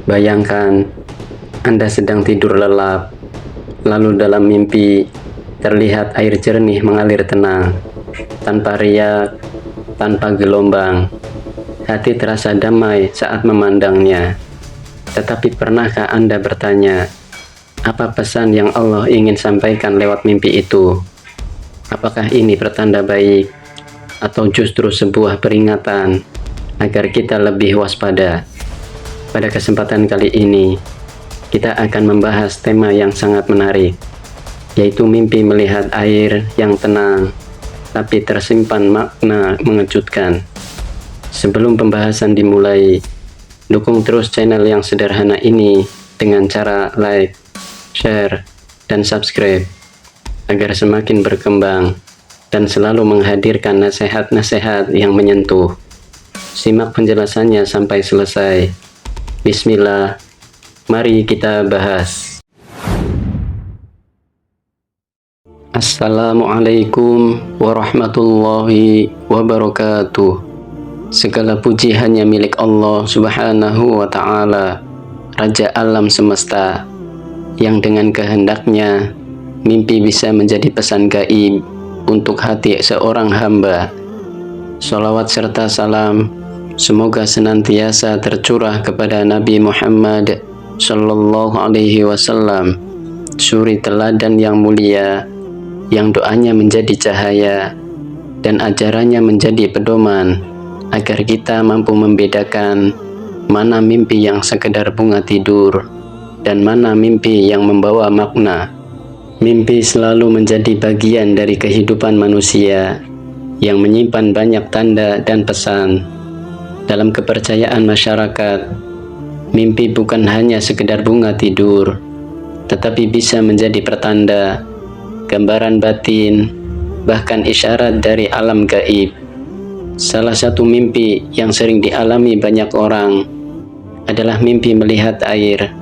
Bayangkan Anda sedang tidur lelap, lalu dalam mimpi terlihat air jernih mengalir tenang, tanpa riak, tanpa gelombang. Hati terasa damai saat memandangnya. Tetapi pernahkah Anda bertanya, apa pesan yang Allah ingin sampaikan lewat mimpi itu? Apakah ini pertanda baik, atau justru sebuah peringatan agar kita lebih waspada? Pada kesempatan kali ini, kita akan membahas tema yang sangat menarik, yaitu mimpi melihat air yang tenang, tapi tersimpan makna mengejutkan. Sebelum pembahasan dimulai, dukung terus channel yang sederhana ini dengan cara like, share, dan subscribe, agar semakin berkembang dan selalu menghadirkan nasihat-nasihat yang menyentuh. Simak penjelasannya sampai selesai. Bismillah, mari kita bahas. Assalamualaikum warahmatullahi wabarakatuh. Segala puji hanya milik Allah Subhanahu wa Ta'ala, Raja alam semesta, yang dengan kehendaknya mimpi bisa menjadi pesan gaib untuk hati seorang hamba. Sholawat serta salam semoga senantiasa tercurah kepada Nabi Muhammad Sallallahu Alaihi Wasallam, suri teladan yang mulia, yang doanya menjadi cahaya dan ajarannya menjadi pedoman, agar kita mampu membedakan mana mimpi yang sekedar bunga tidur dan mana mimpi yang membawa makna. Mimpi selalu menjadi bagian dari kehidupan manusia yang menyimpan banyak tanda dan pesan. Dalam kepercayaan masyarakat, mimpi bukan hanya sekedar bunga tidur, tetapi bisa menjadi pertanda, gambaran batin, bahkan isyarat dari alam gaib. Salah satu mimpi yang sering dialami banyak orang adalah mimpi melihat air,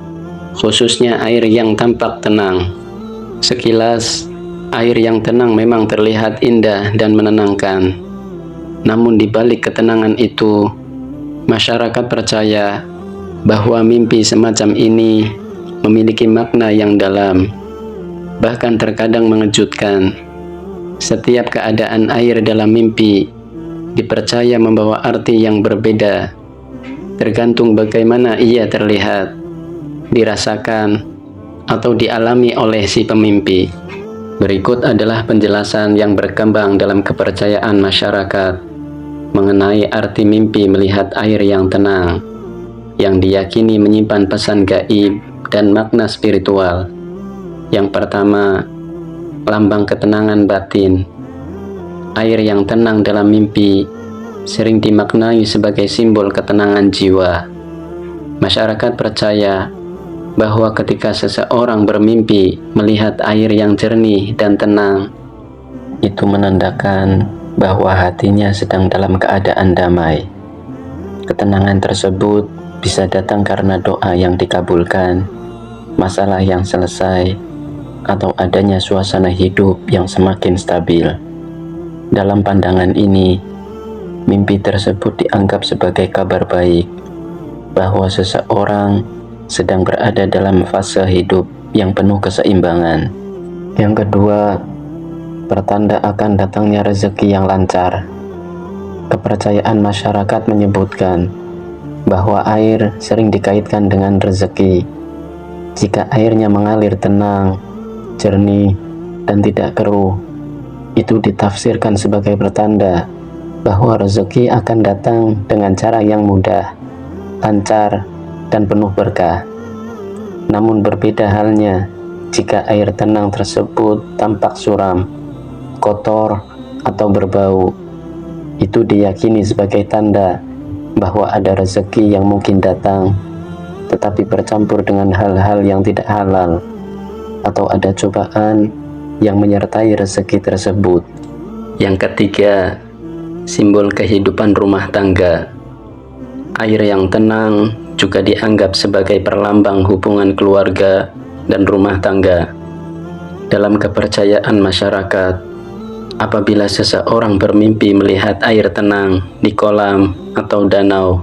khususnya air yang tampak tenang. Sekilas, air yang tenang memang terlihat indah dan menenangkan. Namun di balik ketenangan itu, masyarakat percaya bahwa mimpi semacam ini memiliki makna yang dalam, bahkan terkadang mengejutkan. Setiap keadaan air dalam mimpi dipercaya membawa arti yang berbeda, tergantung bagaimana ia terlihat, dirasakan, atau dialami oleh si pemimpi. Berikut adalah penjelasan yang berkembang dalam kepercayaan masyarakat mengenai arti mimpi melihat air yang tenang, yang diyakini menyimpan pesan gaib dan makna spiritual. Yang pertama, lambang ketenangan batin. Air yang tenang dalam mimpi sering dimaknai sebagai simbol ketenangan jiwa. Masyarakat percaya bahwa ketika seseorang bermimpi melihat air yang jernih dan tenang, itu menandakan bahwa hatinya sedang dalam keadaan damai. Ketenangan tersebut bisa datang karena doa yang dikabulkan, masalah yang selesai, atau adanya suasana hidup yang semakin stabil. Dalam pandangan ini, mimpi tersebut dianggap sebagai kabar baik bahwa seseorang sedang berada dalam fase hidup yang penuh keseimbangan. Yang kedua, pertanda akan datangnya rezeki yang lancar. Kepercayaan masyarakat menyebutkan bahwa air sering dikaitkan dengan rezeki. Jika airnya mengalir tenang, jernih, dan tidak keruh, itu ditafsirkan sebagai pertanda bahwa rezeki akan datang dengan cara yang mudah, lancar, dan penuh berkah. Namun berbeda halnya jika air tenang tersebut tampak suram, kotor, atau berbau. Itu diyakini sebagai tanda bahwa ada rezeki yang mungkin datang, tetapi bercampur dengan hal-hal yang tidak halal, atau ada cobaan yang menyertai rezeki tersebut. Yang ketiga, simbol kehidupan rumah tangga. Air yang tenang juga dianggap sebagai perlambang hubungan keluarga dan rumah tangga. Dalam kepercayaan masyarakat, apabila seseorang bermimpi melihat air tenang di kolam atau danau,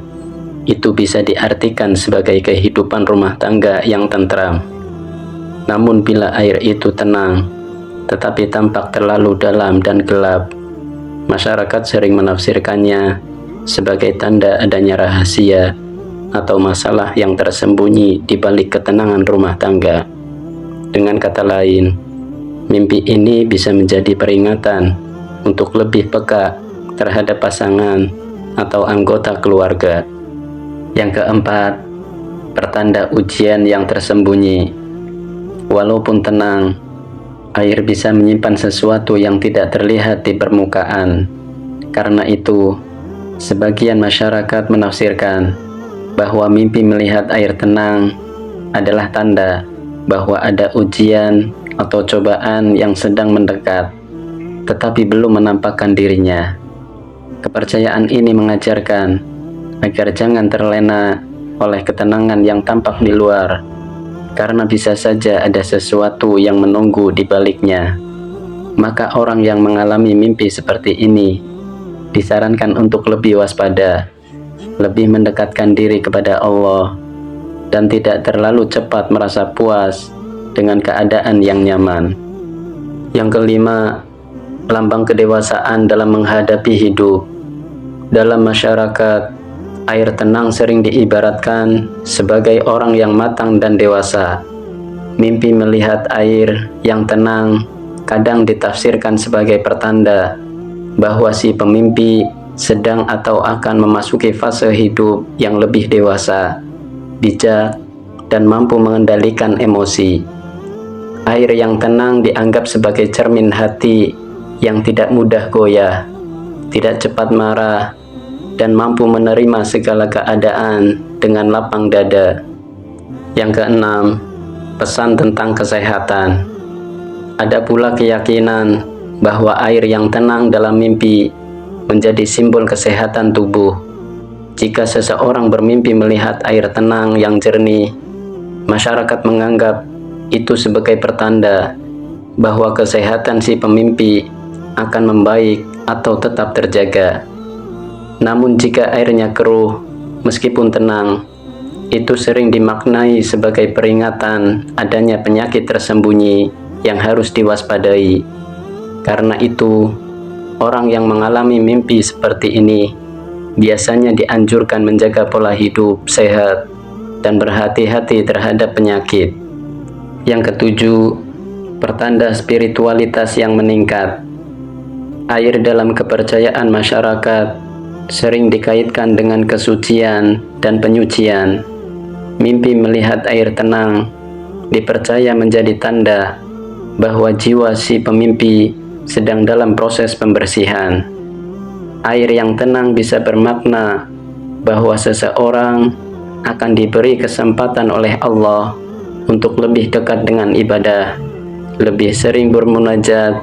itu bisa diartikan sebagai kehidupan rumah tangga yang tentram. Namun bila air itu tenang, tetapi tampak terlalu dalam dan gelap, masyarakat sering menafsirkannya sebagai tanda adanya rahasia atau masalah yang tersembunyi di balik ketenangan rumah tangga. Dengan kata lain, mimpi ini bisa menjadi peringatan untuk lebih peka terhadap pasangan atau anggota keluarga. Yang keempat, pertanda ujian yang tersembunyi. Walaupun tenang, air bisa menyimpan sesuatu yang tidak terlihat di permukaan. Karena itu, sebagian masyarakat menafsirkan bahwa mimpi melihat air tenang adalah tanda bahwa ada ujian atau cobaan yang sedang mendekat, tetapi belum menampakkan dirinya. Kepercayaan ini mengajarkan agar jangan terlena oleh ketenangan yang tampak di luar, karena bisa saja ada sesuatu yang menunggu di baliknya. Maka orang yang mengalami mimpi seperti ini disarankan untuk lebih waspada, lebih mendekatkan diri kepada Allah, dan tidak terlalu cepat merasa puas dengan keadaan yang nyaman. Yang kelima, lambang kedewasaan dalam menghadapi hidup. Dalam masyarakat, air tenang sering diibaratkan sebagai orang yang matang dan dewasa. Mimpi melihat air yang tenang kadang ditafsirkan sebagai pertanda bahwa si pemimpi sedang atau akan memasuki fase hidup yang lebih dewasa, bijak, dan mampu mengendalikan emosi. Air yang tenang dianggap sebagai cermin hati yang tidak mudah goyah, tidak cepat marah, dan mampu menerima segala keadaan dengan lapang dada. Yang keenam, pesan tentang kesehatan. Ada pula keyakinan bahwa air yang tenang dalam mimpi menjadi simbol kesehatan tubuh. Jika seseorang bermimpi melihat air tenang yang jernih, masyarakat menganggap itu sebagai pertanda bahwa kesehatan si pemimpi akan membaik atau tetap terjaga. Namun jika airnya keruh, meskipun tenang, itu sering dimaknai sebagai peringatan adanya penyakit tersembunyi yang harus diwaspadai. Karena itu, orang yang mengalami mimpi seperti ini biasanya dianjurkan menjaga pola hidup sehat dan berhati-hati terhadap penyakit. Yang ketujuh, pertanda spiritualitas yang meningkat. Air dalam kepercayaan masyarakat sering dikaitkan dengan kesucian dan penyucian. Mimpi melihat air tenang dipercaya menjadi tanda bahwa jiwa si pemimpi sedang dalam proses pembersihan. Air yang tenang bisa bermakna bahwa seseorang akan diberi kesempatan oleh Allah untuk lebih dekat dengan ibadah, lebih sering bermunajat,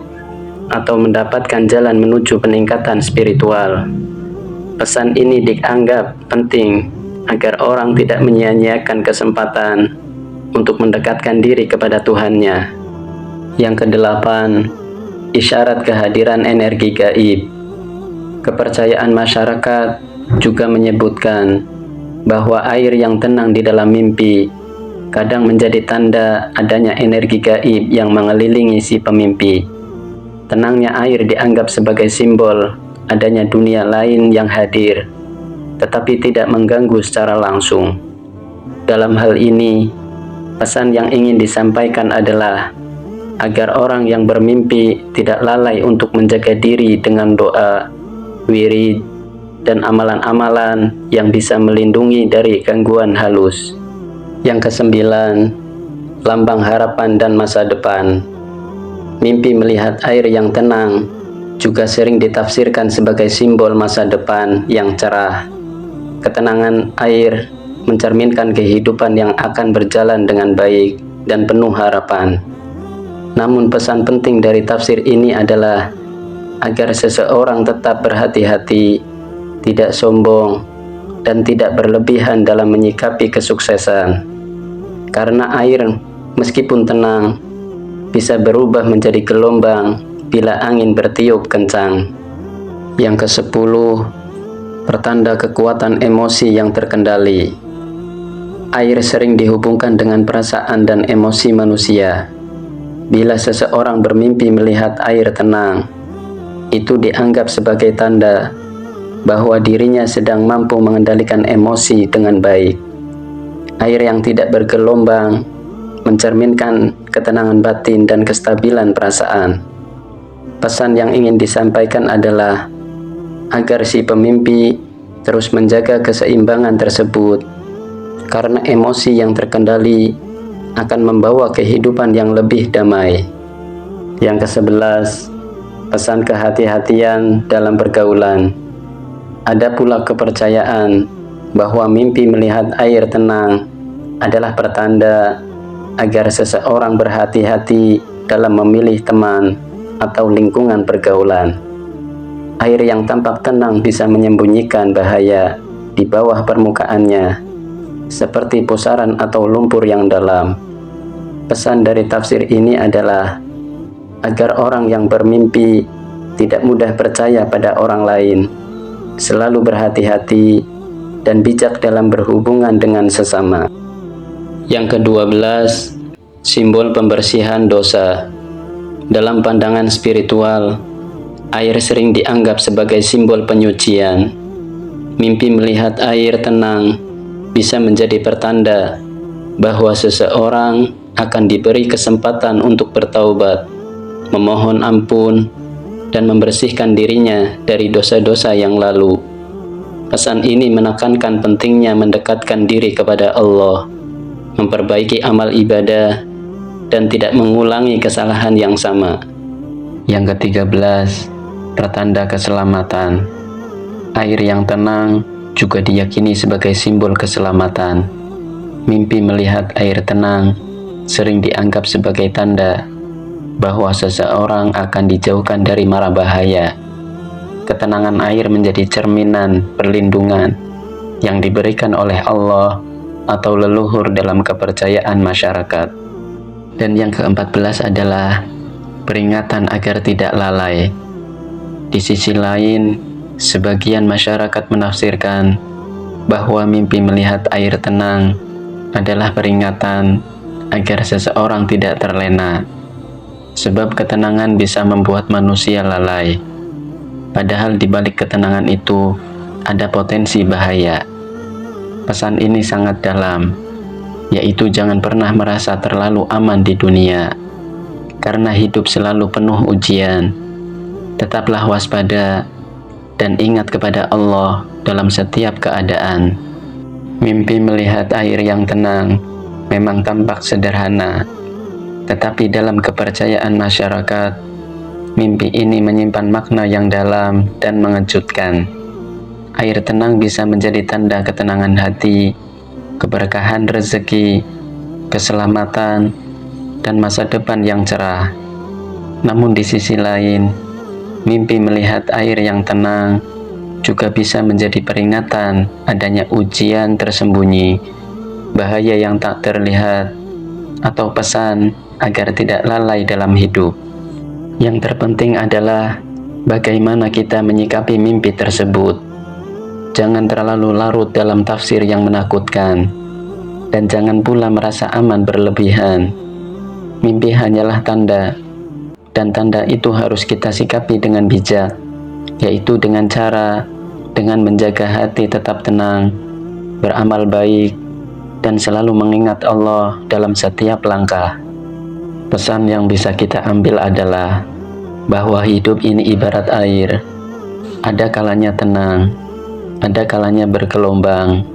atau mendapatkan jalan menuju peningkatan spiritual. Pesan ini dianggap penting agar orang tidak menyia-nyiakan kesempatan untuk mendekatkan diri kepada Tuhannya. Yang kedelapan, isyarat kehadiran energi gaib. Kepercayaan masyarakat juga menyebutkan bahwa air yang tenang di dalam mimpi kadang menjadi tanda adanya energi gaib yang mengelilingi si pemimpi. Tenangnya air dianggap sebagai simbol adanya dunia lain yang hadir, tetapi tidak mengganggu secara langsung. Dalam hal ini, pesan yang ingin disampaikan adalah agar orang yang bermimpi tidak lalai untuk menjaga diri dengan doa, wirid, dan amalan-amalan yang bisa melindungi dari gangguan halus. Yang kesembilan, lambang harapan dan masa depan. Mimpi melihat air yang tenang juga sering ditafsirkan sebagai simbol masa depan yang cerah. Ketenangan air mencerminkan kehidupan yang akan berjalan dengan baik dan penuh harapan. Namun pesan penting dari tafsir ini adalah agar seseorang tetap berhati-hati, tidak sombong, dan tidak berlebihan dalam menyikapi kesuksesan. Karena air, meskipun tenang, bisa berubah menjadi gelombang bila angin bertiup kencang. Yang ke-10, pertanda kekuatan emosi yang terkendali. Air sering dihubungkan dengan perasaan dan emosi manusia. Bila seseorang bermimpi melihat air tenang, itu dianggap sebagai tanda bahwa dirinya sedang mampu mengendalikan emosi dengan baik. Air yang tidak bergelombang mencerminkan ketenangan batin dan kestabilan perasaan. Pesan yang ingin disampaikan adalah agar si pemimpi terus menjaga keseimbangan tersebut, karena emosi yang terkendali akan membawa kehidupan yang lebih damai. Yang ke-11, pesan kehati-hatian dalam pergaulan. Ada pula kepercayaan bahwa mimpi melihat air tenang adalah pertanda agar seseorang berhati-hati dalam memilih teman atau lingkungan pergaulan. Air yang tampak tenang bisa menyembunyikan bahaya di bawah permukaannya, seperti pusaran atau lumpur yang dalam. Pesan dari tafsir ini adalah agar orang yang bermimpi tidak mudah percaya pada orang lain, selalu berhati-hati dan bijak dalam berhubungan dengan sesama. Yang ke-12, simbol pembersihan dosa. Dalam pandangan spiritual, air sering dianggap sebagai simbol penyucian. Mimpi melihat air tenang bisa menjadi pertanda bahwa seseorang akan diberi kesempatan untuk bertaubat, memohon ampun, dan membersihkan dirinya dari dosa-dosa yang lalu. Pesan ini menekankan pentingnya mendekatkan diri kepada Allah, memperbaiki amal ibadah, dan tidak mengulangi kesalahan yang sama. Yang ke-13, pertanda keselamatan. Air yang tenang juga diyakini sebagai simbol keselamatan. Mimpi melihat air tenang sering dianggap sebagai tanda bahwa seseorang akan dijauhkan dari mara bahaya. Ketenangan air menjadi cerminan perlindungan yang diberikan oleh Allah atau leluhur dalam kepercayaan masyarakat. Dan yang ke-14 adalah peringatan agar tidak lalai. Di sisi lain, sebagian masyarakat menafsirkan bahwa mimpi melihat air tenang adalah peringatan agar seseorang tidak terlena, sebab ketenangan bisa membuat manusia lalai. Padahal di balik ketenangan itu ada potensi bahaya. Pesan ini sangat dalam, yaitu jangan pernah merasa terlalu aman di dunia, karena hidup selalu penuh ujian. Tetaplah waspada dan ingat kepada Allah dalam setiap keadaan. Mimpi melihat air yang tenang memang tampak sederhana, tetapi dalam kepercayaan masyarakat, mimpi ini menyimpan makna yang dalam dan mengejutkan. Air tenang bisa menjadi tanda ketenangan hati, keberkahan rezeki, keselamatan, dan masa depan yang cerah. Namun di sisi lain, mimpi melihat air yang tenang juga bisa menjadi peringatan adanya ujian tersembunyi, bahaya yang tak terlihat, atau pesan agar tidak lalai dalam hidup. Yang terpenting adalah bagaimana kita menyikapi mimpi tersebut. Jangan terlalu larut dalam tafsir yang menakutkan, dan jangan pula merasa aman berlebihan. Mimpi hanyalah tanda, dan tanda itu harus kita sikapi dengan bijak, yaitu dengan menjaga hati tetap tenang, beramal baik, dan selalu mengingat Allah dalam setiap langkah. Pesan yang bisa kita ambil adalah bahwa hidup ini ibarat air. Ada kalanya tenang, ada kalanya bergelombang.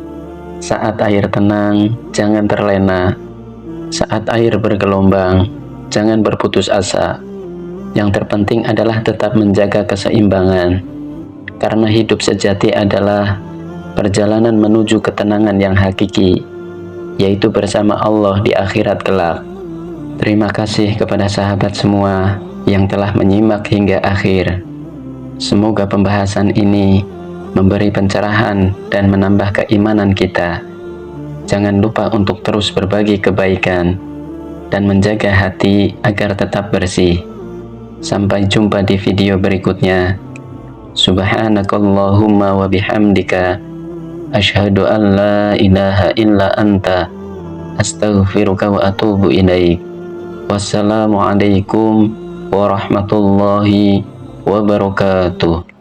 Saat air tenang, jangan terlena. Saat air bergelombang, jangan berputus asa. Yang terpenting adalah tetap menjaga keseimbangan, karena hidup sejati adalah perjalanan menuju ketenangan yang hakiki, yaitu bersama Allah di akhirat kelak. Terima kasih kepada sahabat semua yang telah menyimak hingga akhir. Semoga pembahasan ini memberi pencerahan dan menambah keimanan kita. Jangan lupa untuk terus berbagi kebaikan dan menjaga hati agar tetap bersih. Sampai jumpa di video berikutnya. Subhanakallahumma wa bihamdika asyhadu an la ilaha illa anta astaghfiruka wa atubu ilaik. Wassalamualaikum warahmatullahi wabarakatuh.